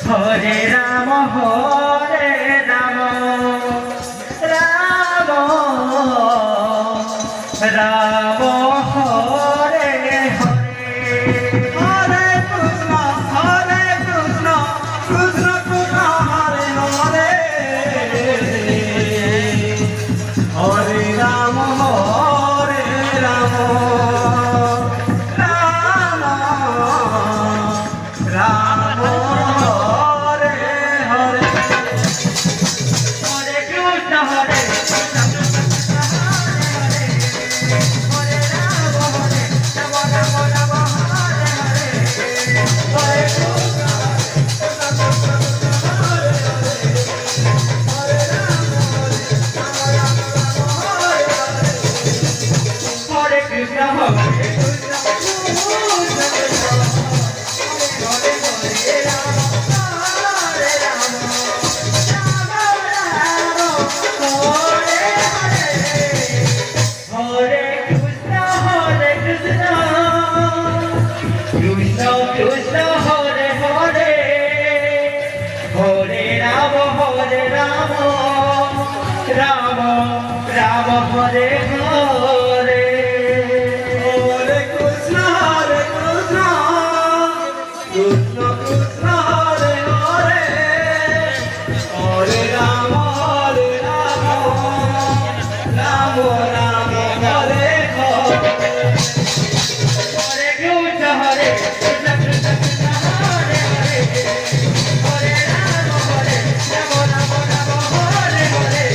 Hare Ram Ram Ram Hare Hare Hare Krishna Krishna Krishna Hare Hare Hare Ram Ram Ram Hare Hare Hare Krishna Hare Krishna Hare Hare Hare Rama Rama Rama Hare Hare Hare Krishna Krishna Krishna Hare Hare Hare Rama Rama Rama Hare Hare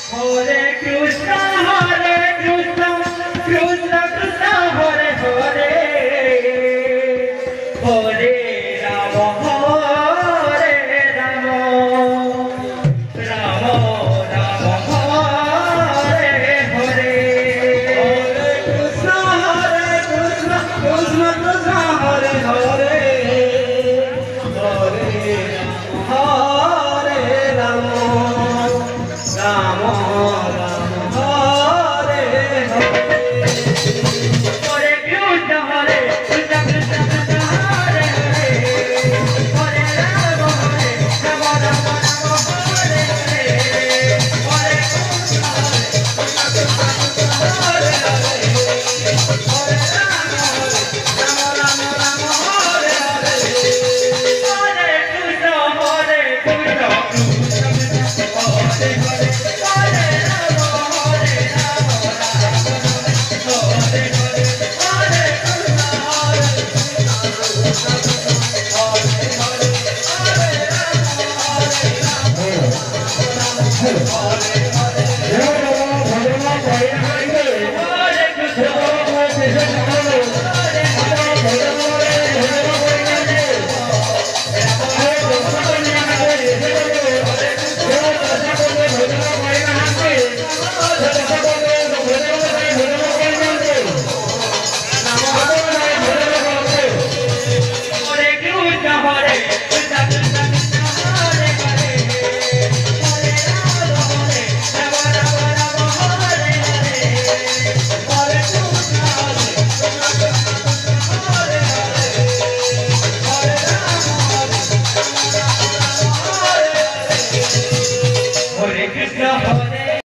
Hare Krishna Hare Krishna Krishna Krishna Hare Hare Hare Rama Rama Rama Rama Hare Hare Hare Krishna Hare Krishna Hare Krishna Krishna Krishna Hare Krishna